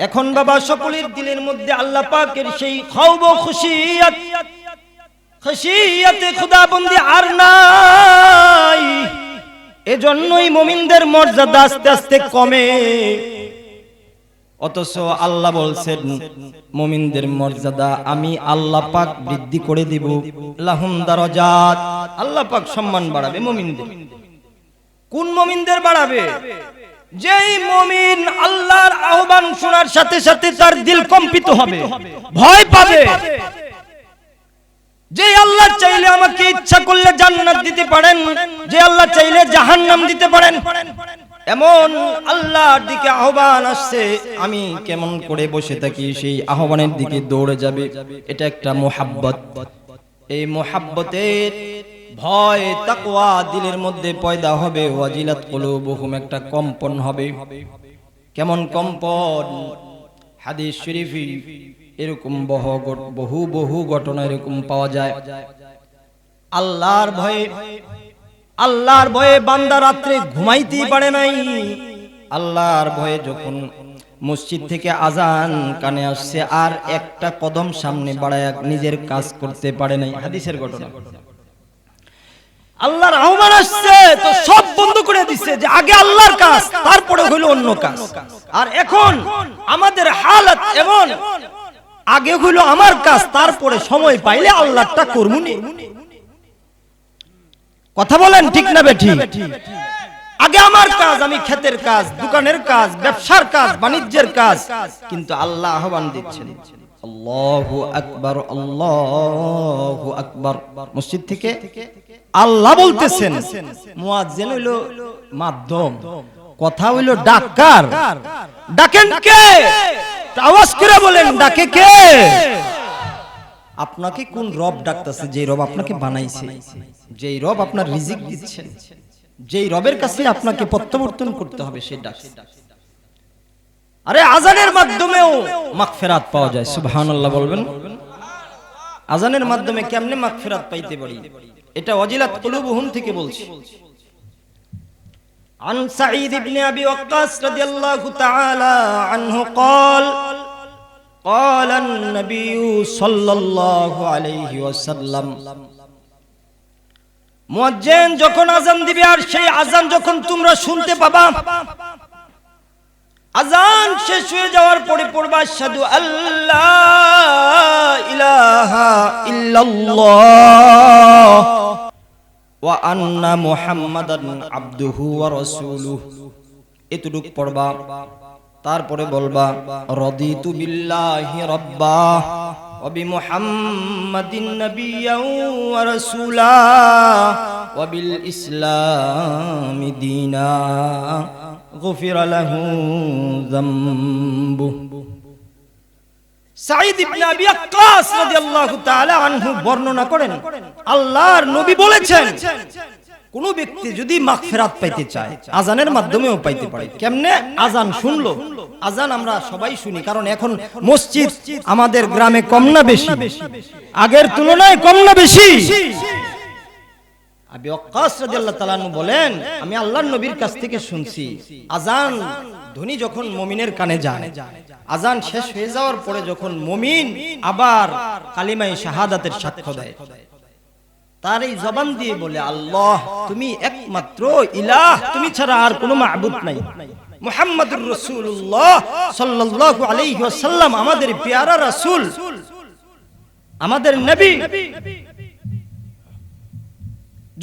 এখন বাবা সকলের দিলের মধ্যে আল্লাহ পাকের সেই খৌফ ও খুশিয়াতে খুদাবন্দি আর নাই। এজন্যই মুমিনদের মর্যাদা আস্তে আস্তে কমে। অথচ আল্লাহ বলছেন মুমিনদের মর্যাদা আমি আল্লাহ পাক বৃদ্ধি করে দিব। লাহুম দারাজাত, আল্লাহ পাক সম্মান বাড়াবে মুমিনদের। কোন মুমিনদের বাড়াবে? যেই মুমিন আল্লাহর আহ্বান শোনার সাথে সাথে তার দিল কম্পিত হবে, ভয় পাবে। যে আল্লাহ চাইলে আমাকে ইচ্ছা করলে জান্নাত দিতে পারেন, যে আল্লাহ চাইলে জাহান্নাম দিতে পারেন, এমন আল্লাহর দিকে আহ্বান আসছে, আমি কেমন করে বসে থাকি? সেই আহ্বানের দিকে দৌড়ে যাবে। এটা একটা মুহাব্বত। এই মুহাব্বতের ভয় তাকওয়া দিলের মধ্যে পয়দা হবে। ওয়াজিলাত কুলুবুহুম, একটা কম্পন হবে। কেমন কম্পন? হাদিস শরীফে এরকম বহু ঘটনা এরকম পাওয়া যায়। আল্লাহর ভয়ে বান্দা রাত্রে ঘুমাইতেই পারে নাই। আল্লাহর ভয়ে যখন মসজিদ থেকে আজান কানে আসছে আর একটা কদম সামনে বাড়ায় নিজের কাজ করতে পারে নাই। হাদিসের ঘটনা। আল্লাহর আহ্বান আসছে তো সব বন্ধ করে দিচ্ছে, যে আগে আল্লাহর কাজ তারপরে হইল অন্য কাজ। আর এখন আমাদের হালত এমন, আগে হইল আমার কাজ, তারপরে সময় পাইলে আল্লাহটা করমুনি। কথা বলেন ঠিক না বেঠিক? আগে আমার কাজ, আমি ক্ষেতের কাজ, দোকানের কাজ, ব্যবসার কাজ, বাণিজ্যের কাজ, কিন্তু আল্লাহ আহ্বান দিচ্ছেন আল্লাহু আকবার, আল্লাহু আকবার। মসজিদ থেকে আল্লাহ বলতেছেন। মুয়াজ্জিন হইল মাধ্যম, কথা হইল ডাকার। ডাকেন কে? আওয়াজ করে বলেন, ডাকে কে? আপনাকে কোন রব ডাকতেছে? যেই রব আপনাকে বানাইছে, যেই রব আপনার রিজিক দিচ্ছেন, যেই রবের কাছে আপনাকে প্রত্যাবর্তন করতে হবে, সেই ডাক। আরে আজানের মাধ্যমেও মাগফিরাত পাওয়া যায়। সুবহানাল্লাহ বলবেন। আজানের মাধ্যমে কেমনে মাগফিরাত পাইতে পারি? এটা ওয়াজিলাত কুলুবুহুম থেকে বলছি। আন সাঈদ ইবনে আবি ওয়াক্কাস রাদিয়াল্লাহু তাআলা আনহু قال قال النبي صلى الله عليه وسلم, মুয়াজ্জিন যখন আজান দিবে আর সেই আজান যখন তোমরা শুনতে পাবা, আজান শেষ হয়ে যাওয়ার পরে পড়বা আশহাদু আল্লা ইলাহা ইল্লাল্লাহ ওয়া আন্না মুহাম্মাদান আবদুহু ওয়া রাসূলুহু। এতটুক পড়বা। তারপরে বলবা রাদিতু বিল্লাহি রাব্বা ওয়া বিমুহাম্মাদিন নাবিয়্যান ওয়া রাসূলা ওয়া বিল ইসলামি দীনা গুফিরা লাহু যামবু। সাঈদ ইবনে আবি ওয়াক্কাস রাদিয়াল্লাহু তাআলা আনহু বর্ণনা করেন, আল্লাহর নবী বলেছেন, কোন ব্যক্তি যদি মাগফিরাত পাইতে চায় আজানের মাধ্যমেও পাইতে পারে। কেমনে? আজান শুনলো। আজান আমরা সবাই শুনি, কারণ এখন মসজিদ আমাদের গ্রামে কম না বেশি? আগের তুলনায় কম না বেশি? আবি ওয়াক্কাস রাদিয়াল্লাহু তাআলা আনহু বলেন, আমি আল্লাহর নবীর কাছ থেকে শুনছি, আজান ধ্বনি যখন মুমিনের কানে যায়, আজান শেষ হয়ে যাওয়ার পরে যখন মুমিন আবার কালিমায়ে শাহাদাতের সাক্ষ্য দেয়, তার এই জবান দিয়ে বলে আল্লাহ তুমি একমাত্র ইলাহ, তুমি ছাড়া আর কোনো মাবুদ নাই। মুহাম্মাদুর রাসূলুল্লাহ সাল্লাল্লাহু আলাইহি ওয়াসাল্লাম আমাদের প্যারা রাসূল, আমাদের নবী।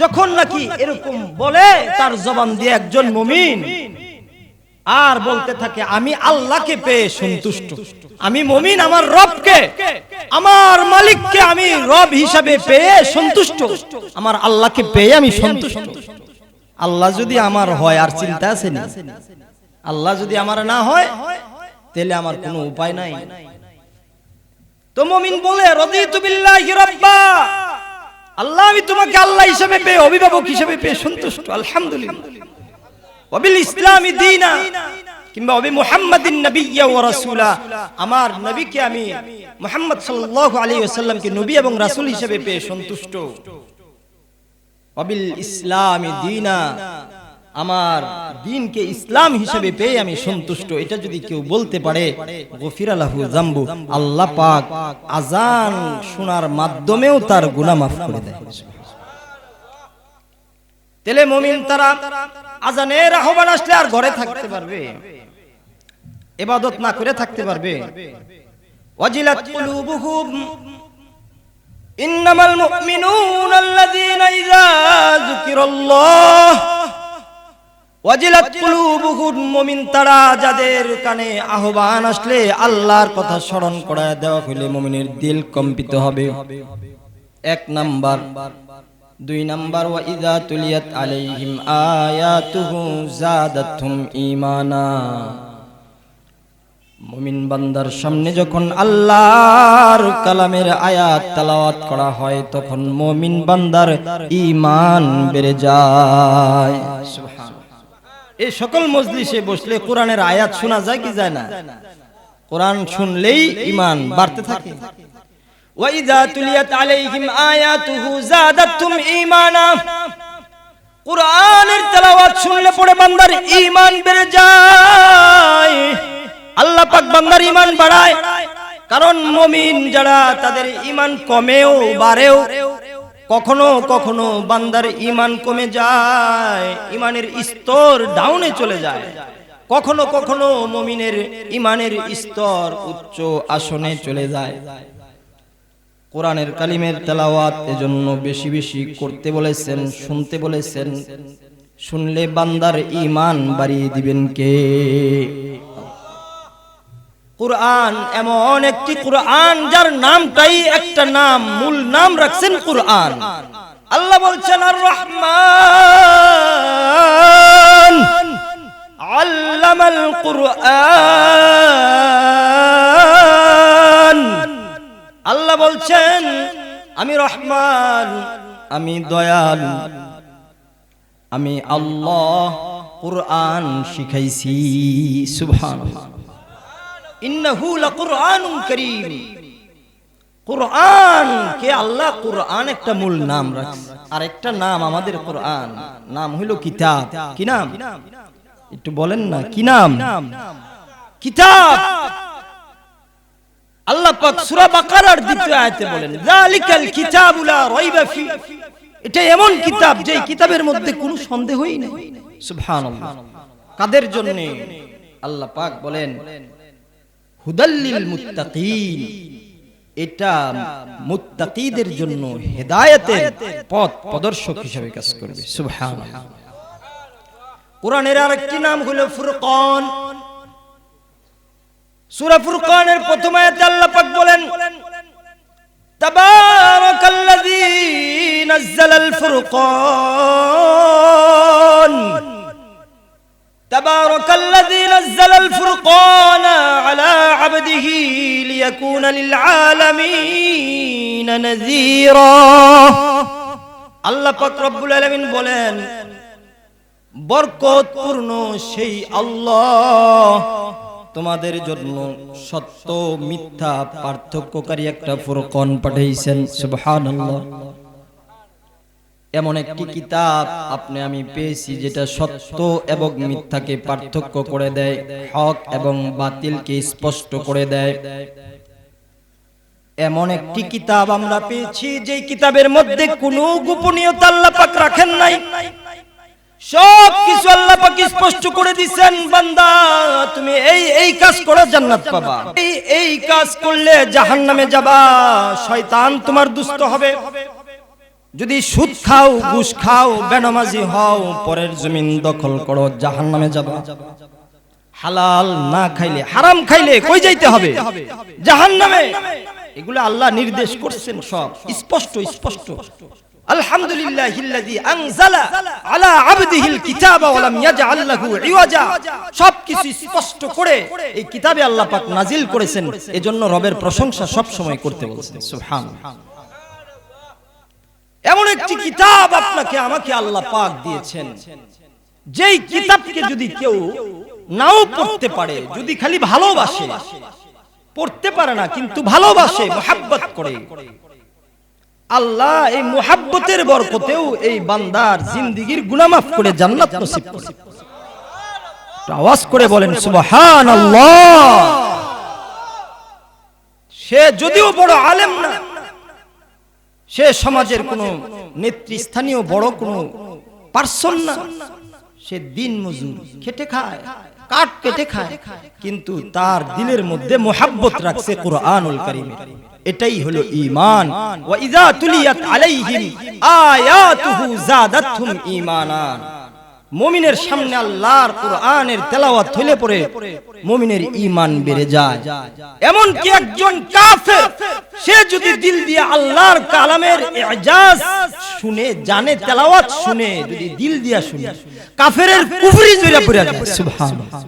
যখন নাকি এরকম বলে তার জবান দিয়ে একজন মুমিন, আর বলতে থাকে আমি আল্লাহকে পেয়ে সন্তুষ্ট, আমি মুমিন আমার রবকে, আমার মালিককে আমি রব হিসাবে পেয়ে সন্তুষ্ট, আমার আল্লাহকে পেয়ে আমি সন্তুষ্ট। আল্লাহ যদি আমার হয় আর চিন্তা আছে না? আল্লাহ যদি আমার না হয় তাহলে আমার কোনো উপায় নাই। তো মুমিন বলে রাদিতু বিল্লাহি রাব্বা, আল্লাহ আমি তোমাকে আল্লাহ হিসাবে পেয়ে, অভিভাবক হিসাবে পেয়ে সন্তুষ্ট, আলহামদুলিল্লাহ। ওয়া বিল ইসলামি দীনা, কিংবা ওয়া বিমুহাম্মাদিন নাবিয়্যা ওয়া রাসূলা, আমার নবীকে আমি মুহাম্মদ সাল্লাল্লাহু আলাইহি ওয়াসাল্লামকে নবী এবং রাসূল হিসেবে পেয়ে সন্তুষ্ট। ওয়া বিল ইসলামি দীনা, আমার দ্বীনকে ইসলাম হিসেবে পেয়ে আমি সন্তুষ্ট, এটা যদি কেউ বলতে পারে গফিরা লাহু যামবু, আল্লাহ পাক আযান শোনার মাধ্যমেও তার গুনাহ মাফ করে দেয়। তেলে মুমিন তারা আযানের আহ্বান আসলে আর ঘরে থাকতে পারবে, ইবাদত না করে থাকতে পারবে? ওয়াজিলাত কুলুবুহুম ইন্নামাল মুমিনুনা আল্লাযীনা ইযা যুকিরাল্লাহ ওয়াজিলাত কুলুবুহুম, মুমিন তারা যাদের কানে আহ্বান আসলে আল্লাহর কথা স্মরণ করায় দেওয়া হলে মুমিনের দিল কম্পিত হবে। এক নাম্বার। দুই নাম্বার, ওয়া ইযা তুলিয়াত আলাইহিম আয়াতুহু যাদাতহুম ঈমানা, মুমিন বান্দার সামনে যখন আল্লাহর কালামের আয়াত তেলাওয়াত করা হয় তখন মুমিন বান্দার ঈমান বেড়ে যায়। সুবহানাল্লাহ। এই সকল মজলিসে বসলে কোরআনের আয়াত শোনা যায় কি যায় না? কোরআন শুনলেই ঈমান বাড়তে থাকে। ওয়া ইযা তুলিয়াত আলাইহিম আয়াতুহু যাদাতহুম ঈমানা, কোরআনের তেলাওয়াত শুনলে পরে বান্দার ঈমান বেড়ে যায়। আল্লাহ পাক বান্দার ঈমান বাড়ায়, কারণ মুমিন যারা তাদের ঈমান কমেও বাড়েও, কখনো কখনো বান্দার ঈমান কমে যায়, ঈমানের স্তর ডাউনে চলে যায়। কখনো কখনো মুমিনের ঈমানের স্তর উচ্চ আসনে চলে যায়। কোরআনের কালিমের তেলাওয়াত এজন্য বেশি বেশি করতে বলেছেন, শুনতে বলেছেন। শুনলে বান্দার ঈমান বাড়িয়ে দিবেন কে? কুরআন এমন একটি কুরআন যার নামটাই একটা নাম, মূল নাম রাখছেন কুরআন। আল্লাহ বলছেন আর রহমান আল্লামাল কুরআন। আল্লাহ বলছেন আমি রহমান, আমি দয়ালু, আমি আল্লাহ কুরআন শিখাইছি। সুবহানাল্লাহ। ইন্নাহু লাকুরআনুন কারীম। কুরআন কে আল্লাহ কুরআন একটা মূল নাম রাখছে, আর একটা নাম আমাদের কুরআন, নাম হলো কিতাব। কি নাম? একটু বলেন না কি নাম? কিতাব। আল্লাহ পাক সূরা বাকারার দ্বিতীয় আয়াতে বলেন যালিকাল কিতাবু লা রাইবা ফি, এটা এমন কিতাব যে কিতাবের মধ্যে কোনো সন্দেহই নেই। সুবহানাল্লাহ। কাদের জন্য? আল্লাহ পাক বলেন হুদাল্লিল মুত্তাকিন, এটা মুত্তাকিদের জন্য হেদায়েতের পথ প্রদর্শক হিসেবে কাজ করবে। সুবহানাল্লাহ। কোরআনের আরেকটি নাম হলো ফুরকান। সূরা ফুরকানের প্রথম আয়াতে আল্লাহ পাক বলেন তাবারাকাল্লাযী নাযালাল ফুরকান, তাবারাকাল্লাযী নাযালাল ফুরকান আলা আবদিহি লিয়াকুনা লিল আলামিন নাযীরা। আল্লাহ পাক রব্বুল আলামিন বলেন বরকতপূর্ণ সেই আল্লাহ তোমাদের জন্য সত্য মিথ্যা পার্থক্যকারী একটা ফুরকান পাঠাইছেন। সুবহানাল্লাহ। এমন একটি কিতাব আপনি আমি পেয়েছি যেটা সত্য এবং মিথ্যাকে পার্থক্য করে দেয়, হক এবং বাতিলকে স্পষ্ট করে দেয়। এমন একটি কিতাব আমরা পেয়েছি যে কিতাবের মধ্যে কোনো গোপনীয়তা আল্লাহ পাক রাখেন নাই, সব কিছু আল্লাহ পাক স্পষ্ট করে দিবেন। বান্দা তুমি এই কাজ করো জান্নাত পাবা, এই কাজ করলে জাহান্নামে যাবা, শয়তান তোমার দুষ্ট হবে। যদি সুদ খাও, ঘুষ খাও, বেনামাজি হও, পরের জমিন দখল করো, জাহান্নামে যাবা। হালাল না খাইলে, হারাম খাইলে কই যাইতে হবে? জাহান্নামে। এগুলো আল্লাহ নির্দেশ করছেন, সব স্পষ্ট স্পষ্ট। আলহামদুলিল্লাহিল্লাযী আনজালা আলা আবদিহিল কিতাবা ওয়া লাম ইয়াজআল লাহু ইওয়াজা। সবকিছু স্পষ্ট করে এই কিতাবে আল্লাহ পাক নাজিল করেছেন, এজন্য রবের প্রশংসা সব সময় করতে বলেছেন। সুবহানাল্লাহ। এমন একটি কিতাব আপনাকে আমাকে আল্লাহ পাক দিয়েছেন, যেই কিতাবকে যদি কেউ নাও পড়তে পারে, যদি খালি ভালোবাসে, পড়তে পারে না কিন্তু ভালোবাসে, মুহাব্বত করে, আল্লাহ এই মুহাব্বতের বরকতেও এই বান্দার জিন্দেগীর গুনাহ মাফ করে জান্নাত নসিব করে। আওয়াজ করে বলেন সুবহানাল্লাহ। সে যদিও বড় আলেম না, সে সমাজের কোন নেতৃস্থানীয় বড় কোন পার্সন না, সে দিন মজুর, খেটে খায়, কাঠ কেটে খায়, কিন্তু তার দিলের মধ্যে মুহাব্বত রাখছে কুরআনুল কারীমের। এটাই হলো ঈমান। ওয়া ইযা তুলিয়াত আলাইহিম আয়াতুহু যাদাতহুম ঈমানা। মুমিনের সামনে আল্লাহর কুরআনের তেলাওয়াত হলে পরে মুমিনের ঈমান বেড়ে যায়। এমন কি একজন কাফের সে যদি দিল দিয়ে আল্লাহর কালামের ইজাজ শুনে, জানে, তেলাওয়াত শুনে, যদি দিল দিয়া শুনে, কাফেরের কুফরি জড়িয়ে পড়ে যায়। সুবহানাল্লাহ।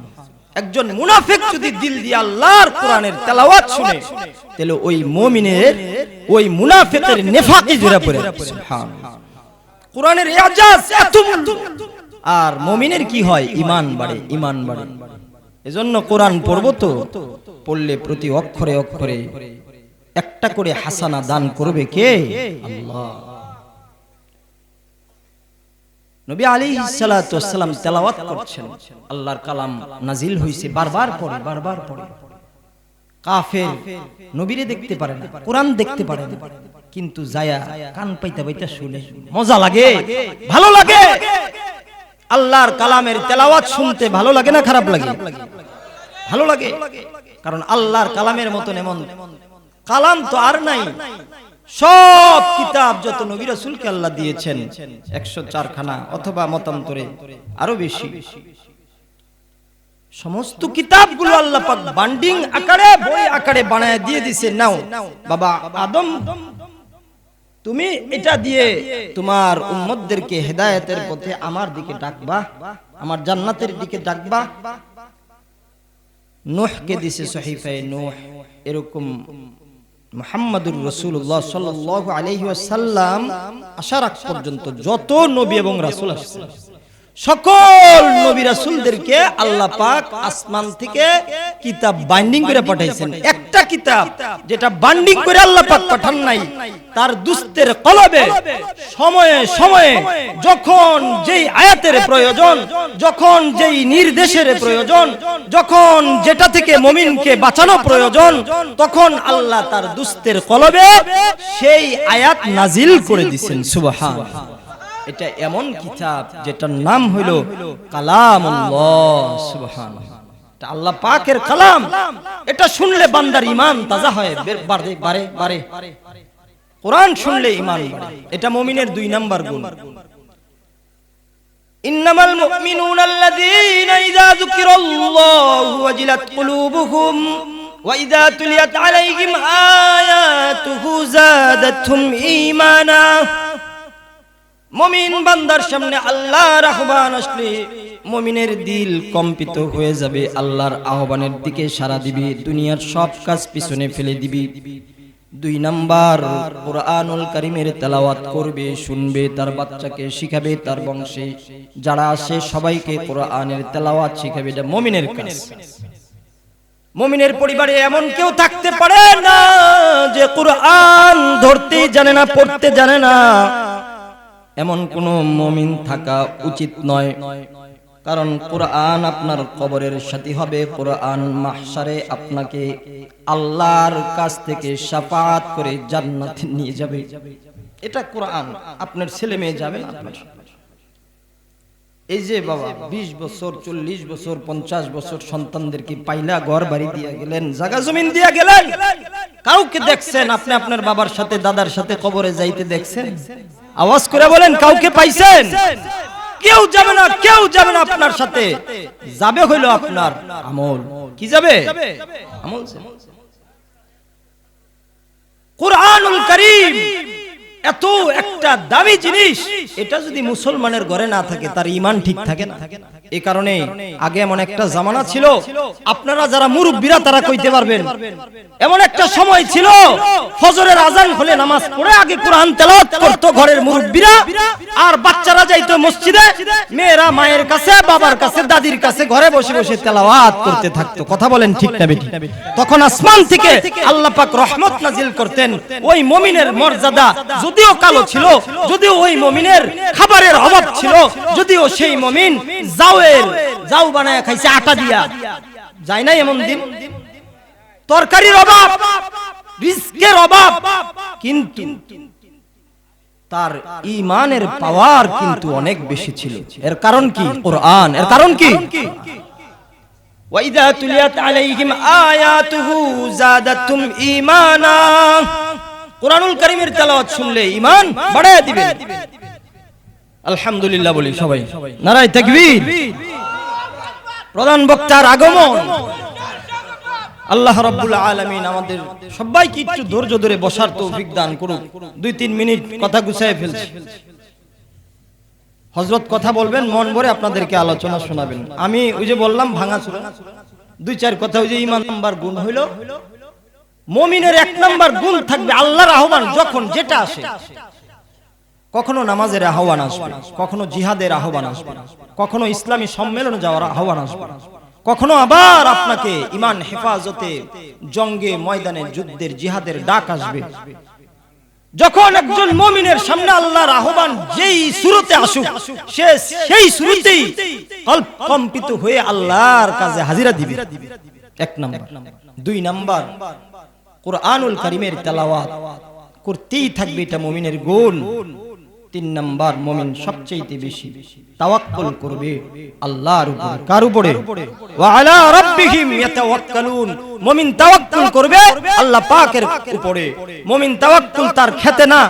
একজন মুনাফিক যদি দিল দিয়ে আল্লাহর কোরআনের তেলাওয়াত শুনে, তাহলে ওই মুমিনের, ওই মুনাফিকের নিফাকি জড়িয়ে পড়ে যায়। সুবহানাল্লাহ। কোরআনের ইজাজ এত আর মুমিনের কি হয়? ঈমান বাড়ে, ঈমান বাড়ে। এজন্য কোরআন পড়বো তো, পড়লে প্রতি অক্ষরে অক্ষরে একটা করে হাসানা দান করবে কে? আল্লাহ। নবী আলাইহিস সালাতু ওয়াস সালাম তেলাওয়াত করছেন, আল্লাহর কালাম নাজিল হইছে, বারবার পড়ে, বারবার পড়ে। কাফের নবীরে দেখতে পারে না, কোরআন দেখতে পারে না, কিন্তু যায়া কান পাইতা পাইতা শুনে, মজা লাগে, ভালো লাগে। আল্লাহর কালামের তেলাওয়াত শুনতে ভালো লাগে না খারাপ লাগে? ভালো লাগে। কারণ আল্লাহর কালামের মতন এমন কালাম তো আর নাই। সব কিতাব যত নবী রাসূলকে আল্লাহ দিয়েছেন 104 খানা অথবা মতান্তরে আরো বেশি, সমস্ত কিতাবগুলো আল্লাহ পাক বান্ডিং আকারে, বই আকারে বানায় দিয়ে দিয়েছে। নাও বাবা আদম, তুমি এটা দিয়ে তোমার উম্মতদেরকে হেদায়েতের পথে আমার দিকে ডাকবা, আমার জান্নাতের দিকে ডাকবা। নূহকে দিয়েছে সহিফায়ে নূহ। এরকম মুহাম্মাদুর রাসূলুল্লাহ সাল্লাল্লাহু আলাইহি ওয়াসাল্লাম আসার আগ পর্যন্ত যত নবী এবং রাসূল আসছে, সকল নবী রাসূলদেরকে আল্লাহ পাক আসমান থেকে কিতাব বাইন্ডিং করে পাঠাইছেন। একটা কিতাব যেটা বাইন্ডিং করে আল্লাহ পাক পাঠান নাই, তার দুস্তের কলবে সময়ে সময়ে যখন যেই আয়াতের প্রয়োজন, যখন যেই নির্দেশের প্রয়োজন, যখন যেটা থেকে মুমিনকে বাঁচানো প্রয়োজন, তখন আল্লাহ তার দুস্তের কলবে সেই আয়াত নাজিল করে দিয়েছেন। সুবহানাল্লাহ। এটা এমন কিতাব যেটার নাম হইল কালামুল্লাহ। সুবহানাল্লাহ। এটা আল্লাহ পাকের কালাম। এটা শুনলে বান্দার ঈমান তাজা হয়, বাড়ে বাড়ে বাড়ে। কোরআন শুনলে ঈমান বাড়ে। এটা মুমিনের 2 নাম্বার গুণ। ইন্নামাল মুমিনুনা আল্লাযীনা ইযা যুকিরাল্লাহু ওয়াজিলাত কুলুবুহুম ওয়া ইযা তুলিয়াত আলাইহিম আয়াতুহু যাদাতহুম ঈমানা। মুমিন বান্দার সামনে আল্লাহর আহ্বান আসলে মুমিনের দিল কম্পিত হয়ে যাবে, আল্লাহর আহ্বানের দিকে সাড়া দিবে, দুনিয়ার সব কাজ পিছনে ফেলে দিবে। 2 নাম্বার, কুরআনুল কারীমের তেলাওয়াত করবে, শুনবে, তার বাচ্চাকে শিখাবে, তার বংশে যারা আসে সবাইকে কুরআনের তেলাওয়াত শিখাবে। এটা মুমিনের কাজ। মুমিনের পরিবারে এমন কেউ থাকতে পারে না যে কুরআন ধরতে জানে না, পড়তে জানে না। এমন কোন মুমিন থাকা উচিত নয়। কারণ কুরআন আপনার কবরের সাথী হবে, কুরআন মাহশারে আপনাকে আল্লাহর কাছ থেকে শাফাআত করে জান্নাতে নিয়ে যাবে। এটা কুরআন। আপনার ছেলে মেয়ে যাবে না আপনার। এই যে বাবা 20 বছর, 40 বছর, 50 বছর সন্তানদেরকে পাইলা ঘর বাড়ি দিয়ে গেলেন, জায়গা জমিন দিয়ে গেলেন, কাউকে দেখছেন আপনি আপনার বাবার সাথে দাদার সাথে কবরে যাইতে দেখছেন? আওয়াজ করে বলেন, কাউকে পাইছেন? কেউ যাবে না, কেউ যাবে না আপনার সাথে। যাবে হইল আপনার আমল। কি যাবে? আমল। কুরআনুল কারীম এত একটা দামি জিনিস, এটা যদি মুসলমানের ঘরে না থাকে তার ঈমান ঠিক থাকে না। এই কারণে আগে এমন একটা জামানা ছিল, আপনারা যারা মুরব্বিরা তারা কইতে পারবেন, এমন একটা সময় ছিল ফজরের আজান হলে নামাজ পড়ে আগে কোরআন তেলাওয়াত করত ঘরের মুরব্বিরা, আর বাচ্চারা যাইতো মসজিদে, মেয়েরা মায়ের কাছে, বাবার কাছে, দাদির কাছে ঘরে বসে বসে তেলাওয়াত করতে থাকতো। কথা বলেন ঠিক না বেঠিক? তখন আসমান থেকে আল্লাহ পাক রহমত নাজিল করতেন। ওই মুমিনের মর্যাদা যদিও কালো ছিল, যদিও ওই মুমিনের খাবারের অভাব ছিল, যদিও সেই মুমিন জাউ বানায় খাইছে আটা দিয়া, যায় না এমন দিন, তরকারির অভাব, রিজকের অভাব, কিন্তু তার ঈমানের পাওয়ার কিন্তু অনেক বেশি ছিল। এর কারণ কি? কোরআন। এর কারণ কি? ওয়াইদা তুলিয়াত আলাইহিম আয়াতুহু যাদাতুম ঈমানা, কোরআনুল কারীমের তেলাওয়াত শুনলে ঈমান বাড়ায় দিবে। আলহামদুলিল্লাহ বলি সবাই, নারায়ে তাকবীর। প্রধান বক্তার আগমন। আল্লাহ রাব্বুল আলামিন আমাদের সবাইকে একটু ধৈর্য ধরে বসার তৌফিক দান করুক। 2-3 মিনিট কথা গুছায় ফেলছি। হযরত কথা বলবেন, মন ভরে আপনাদেরকে আলোচনা শোনাবেন। আমি ওই যে বললাম ভাঙাচোরা 2-4 কথা। ওই যে ঈমান নাম্বার গুণ হইল, মুমিনের 1 নাম্বার গুণ থাকবে আল্লাহর আহ্বান যখন যেটা আসে। কখনো নামাজের আহ্বান আসবে, কখনো জিহাদের আহ্বান আসবে, কখনো ইসলামী সম্মেলনে যাওয়ার আহ্বান আসবে, কখনো আবার আপনাকে ঈমান হেফাজতে, জঙ্গে, ময়দানে, যুদ্ধের, জিহাদের ডাক আসবে। যখন একজন মুমিনের সামনে আল্লাহর আহ্বান যেই সূরতে আসুক, সে সেই সূরতেই কম্পিত হয়ে আল্লাহর কাছে হাজিরা দিবে। 1 নাম্বার। 2 নাম্বার, কোরআনুল কারীমের তেলাওয়াত করতেই থাকবে, এটা মুমিনের গুণ। 3 নাম্বার, মুমিন সবচেয়ে বেশি তাওয়াক্কুল করবে আল্লাহর উপর। কার উপরে? ওয়া আলা রাব্বিহিম ইয়াতাওয়াক্কালুন। মুমিন তাওয়াক্কুল করবে আল্লাহ পাকের উপরে। মুমিন তাওয়াক্কুল তার খেতে না,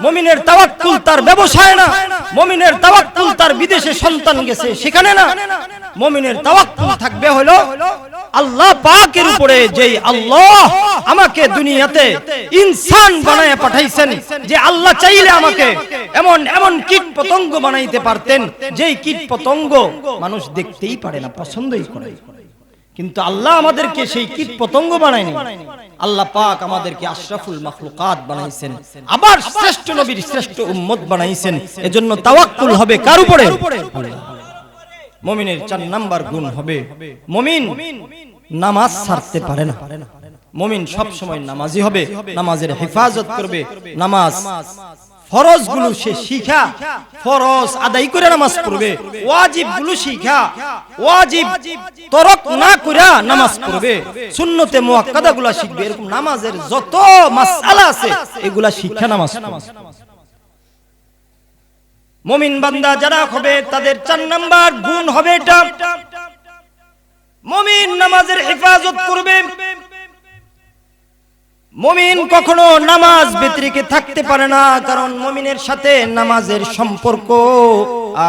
মুমিনের তাওয়াক্কুল তার ব্যবসায় না, মুমিনের তাওয়াক্কুল তার বিদেশে সন্তান গেছে সেখানে না। মুমিনের তাওয়াক্কুল থাকবে হলো আল্লাহ পাকের উপরে, যেই আল্লাহ আমাকে দুনিয়াতে ইনসান বানায়া পাঠাইছেন, যে আল্লাহ চাইলে আমাকে এমন এমন কীট পতঙ্গ বানাইতে পারতেন, যেই কীট পতঙ্গ মানুষ দেখতেই পারে না, পছন্দই করে, কিন্তু আল্লাহ আমাদেরকে সেই কীট পতঙ্গ বানায়নি। আল্লাহ পাক আমাদেরকে আশরাফুল মাখলুকাত বানাইছেন, আবার শ্রেষ্ঠ নবীর শ্রেষ্ঠ উম্মত বানাইছেন। এজন্য তাওয়াক্কুল হবে কার উপরে? মুমিনের 4 নাম্বার গুণ হবে মুমিন নামাজ ছাড়তে পারে না। মুমিন সব সময় নামাজি হবে, নামাজের হেফাজত করবে। নামাজ ফরজ গুলো সে শিখা, ফরজ আদায় করে নামাজ পড়বে। ওয়াজিব গুলো শিখা, ওয়াজিব তরক না করে নামাজ পড়বে। সুন্নতে মুআক্কাদা গুলো শিখবে। এরকম নামাজের যত মাসআলা আছে এগুলা শিক্ষা নামাজ পড়বে। মুমিন বান্দা যারা হবে তাদের 4 নাম্বার গুণ হবে এটা, মুমিন নামাজের হেফাজত করবে। মুমিন কখনো নামাজ ব্যতিরেকে থাকতে পারে না, কারণ মুমিনের সাথে নামাজের সম্পর্ক,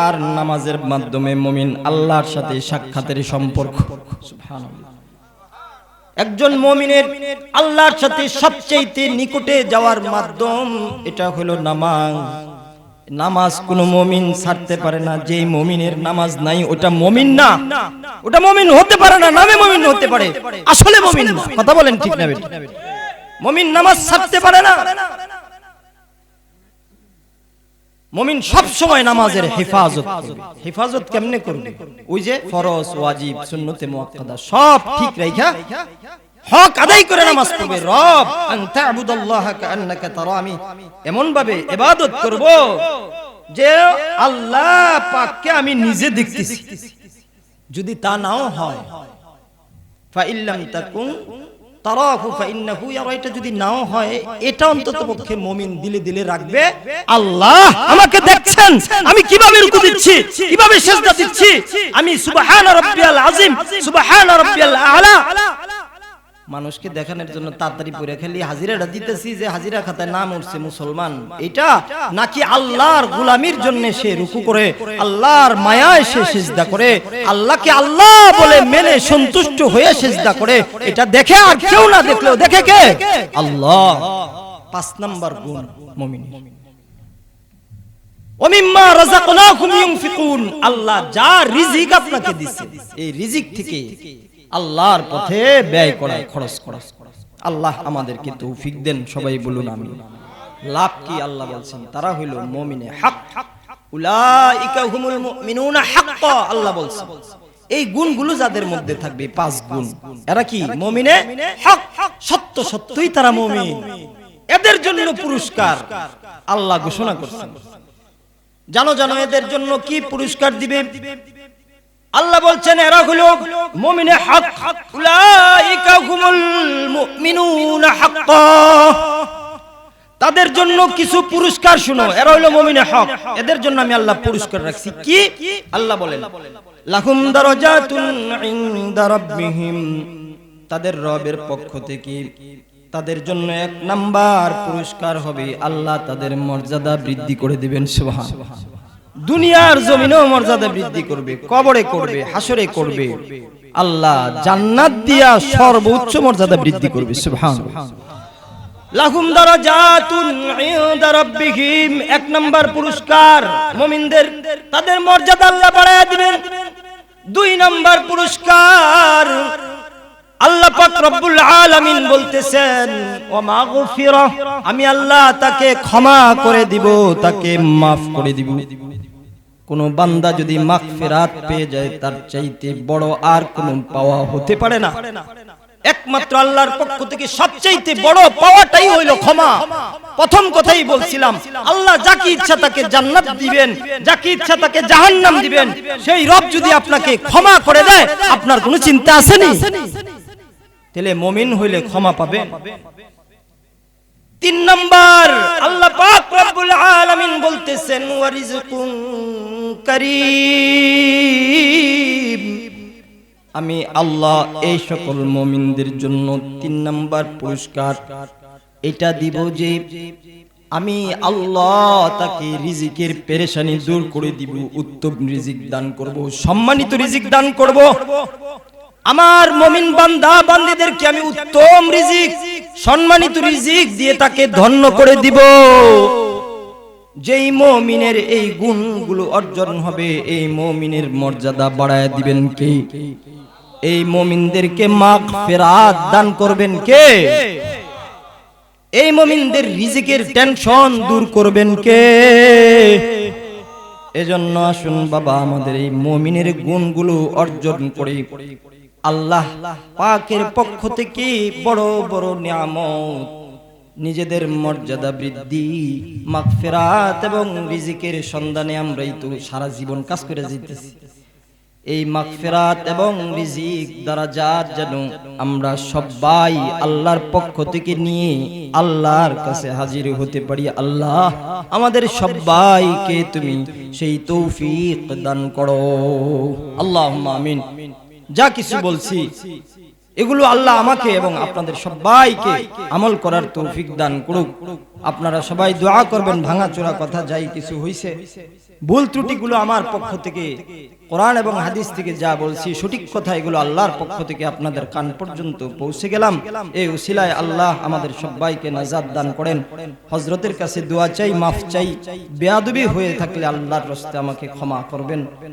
আর নামাজের মাধ্যমে মুমিন আল্লাহর সাথে সাক্ষাতের সম্পর্ক। সুবহানাল্লাহ। একজন মুমিনের আল্লাহর সাথে সবচেয়ে নিকটে যাওয়ার মাধ্যম এটা হলো নামাজ। নামাজ কোন মুমিন ছাড়তে পারে না। যে মুমিনের নামাজ নাই ওটা মুমিন না, ওটা মুমিন হতে পারে না। নামে মুমিন হতে পারে, আসলে মুমিন না। কথা বলেন ঠিক না? মুমিন নামাজ ছাড়তে পারে না। মুমিন সব সময় নামাজের হেফাজত করবে। হেফাজত কেমনে করবে? ওই যে ফরজ, ওয়াজিব, সুন্নতে মুআক্কাদা সব ঠিক রাখা হক আদায় করে নামাজ পড়বে। রব আনতা আবুদাল্লাহা কাআন্নাকা তারামি, এমন ভাবে ইবাদত করব যে আল্লাহ পাককে আমি নিজে দেখতেছি। যদি তা নাও হয়, ফা ইল্লাম তাকুন তারাহু ফাইন্নাহু ইয়ারা, এটা যদি নাও হয়, এটা অন্ততপক্ষে মুমিন দিলে দিলে রাখবে, আল্লাহ আমাকে দেখছেন, আমি কিভাবে রুকু দিচ্ছি, কিভাবে সিজদা দিচ্ছি, আমি সুবহান রাব্বিয়াল আযীম, সুবহান রাব্বিয়াল আ'লা। মানুষকে দেখানোর জন্য তাড়াতাড়ি পড়ে খালি হাজিরাটা দিতেছি যে হাজিরা খাতায় নাম উঠছে মুসলমান, এটা নাকি আল্লাহর গোলামির জন্য সে রুকু করে, আল্লাহর মায়ায় সে সিজদা করে, আল্লাহকে আল্লাহ বলে মেনে সন্তুষ্ট হয়ে সিজদা করে, এটা দেখে আর কেউ না দেখলেও দেখে কে? আল্লাহ। 5 নাম্বার গুণ মুমিনের। ওমিম্মা রাযাকনাকুম ইউনফিকুন, আল্লাহ যা রিজিক আপনাকে দিয়েছে এই রিজিক থেকে আল্লাহর পথে ব্যয় করা, খরচ করা। আল্লাহ আমাদেরকে তৌফিক দেন। সবাই বলুন আমিন। লাভ কি? আল্লাহ বলছেন তারা হইল মুমিনে হক, উলাইকা হুমুল মুমিনুনা হাক্কা। আল্লাহ বলছেন এই গুণগুলো যাদের মধ্যে থাকবে, 5 গুণ, এরা কি? মুমিনে হক, সত্য সত্যই তারা মুমিন। এদের জন্য পুরস্কার আল্লাহ ঘোষণা করছেন। জানো জানো এদের জন্য কি পুরস্কার দিবে? আল্লাহ বলছেন এরা হলো মুমিনে হক, উলাইকা হুমুল মুমিনুনা হাক্কা। তাদের জন্য কিছু পুরস্কার শুনো, এরা হলো মুমিনে হক, এদের জন্য আমি আল্লাহ পুরস্কার রাখছি। কি? আল্লাহ বলেন লাহুম দারাজাতুন ইনদা রাব্বিহিম, তাদের রবের পক্ষ থেকে তাদের জন্য 1 নাম্বার পুরস্কার হবে আল্লাহ তাদের মর্যাদা বৃদ্ধি করে দিবেন। সুবহানাল্লাহ। দুনিয়ার জমিনেও মর্যাদা বৃদ্ধি করবে, কবরে করবে, হাসরে করবে, আল্লাহ জান্নাত দিয়া সর্বোচ্চ মর্যাদা বৃদ্ধি করবে। সুবহানাল্লাহ। লাহুম দারাজাতুন ইনদা রাব্বিহিম, 1 নাম্বার পুরস্কার মুমিনদের, তাদের মর্যাদা আল্লাহ বাড়ায়া দিবেন। 2 নাম্বার পুরস্কার আল্লাহ পাক রব্বুল আলামিন বলতেছেন ওয়া মাগফিরা, আমি আল্লাহ তাকে ক্ষমা করে দিব, তাকে maaf করে দিব। কোন বান্দা যদি মাগফিরাত পেয়ে যায় তার চাইতে বড় আর কোন পাওয়া হতে পারে না। একমাত্র আল্লাহর পক্ষ থেকে সবচেয়ে বড় পাওয়াটাই হইল ক্ষমা। প্রথম কথাই বলছিলাম, আল্লাহ যাকে ইচ্ছা তাকে জান্নাত দিবেন, যাকে ইচ্ছা তাকে জাহান্নাম দিবেন। সেই রব যদি আপনাকে ক্ষমা করে দেয়, আপনার কোনো চিন্তা আছে নি? তাহলে মুমিন হইলে ক্ষমা পাবেন। 3 নাম্বার আল্লাহ পাক রব্বুল আলামিন বলতেছেন ওয়া রিজকুন কারীম, আমি আল্লাহ এই সকল মুমিনদের জন্য 3 নাম্বার পুরস্কার এটা দিব যে আমি আল্লাহ তাকে রিজিকের পেরেশানি দূর করে দিব, উত্তম রিজিক দান করব, সম্মানিত রিজিক দান করব। আমার মুমিন বান্দা বান্দীদেরকে আমি উত্তম রিজিক, সম্মানিত রিজিক দিয়ে তাকে ধন্য করে দিব। যেই মুমিনের এই গুণগুলো অর্জন হবে, এই মুমিনের মর্যাদা বাড়ায় দিবেন কে? এই মুমিনদেরকে মাগফিরাত দান করবেন কে? এই মুমিনদের রিজিকের টেনশন দূর করবেন কে? এজন্য আসুন বাবা, আমাদের এই মুমিনের গুণগুলো অর্জন করে আল্লাহ পাকের পক্ষ থেকে বড় বড় নিয়ামত, নিজেদের মর্যাদা বৃদ্ধি, মাগফিরাত এবং রিজিকের সন্ধানে আমরাই তো সারা জীবন কাজ করে যেতেছি। এই মাগফিরাত এবং রিজিক দারাজাত যেন আমরা সবাই আল্লাহর পক্ষ থেকে নিয়ে আল্লাহর কাছে হাজির হতে পারি। আল্লাহ আমাদের সবাইকে তুমি সেই তৌফিক দান করো। আল্লাহুম্মা আমিন। যা কিছু বলছি এগুলো আল্লাহ আমাকে এবং আপনাদের সবাইকে আমল করার তৌফিক দান করুক। আপনারা সবাই দোয়া করবেন। ভাঙাচোরা কথা যাই কিছু হইছে, ভুল ত্রুটিগুলো আমার পক্ষ থেকে, কোরআন এবং হাদিস থেকে যা বলছি সঠিক কথা, এগুলো আল্লাহর পক্ষ থেকে আপনাদের কান পর্যন্ত পৌঁছে গেলাম। এই উসিলায় আল্লাহ আমাদের সবাইকে নাজাত দান করেন। হযরতের কাছে দোয়া চাই, মাফ চাই। বেয়াদবি হয়ে থাকলে আল্লাহর রাস্তায় আমাকে ক্ষমা করবেন।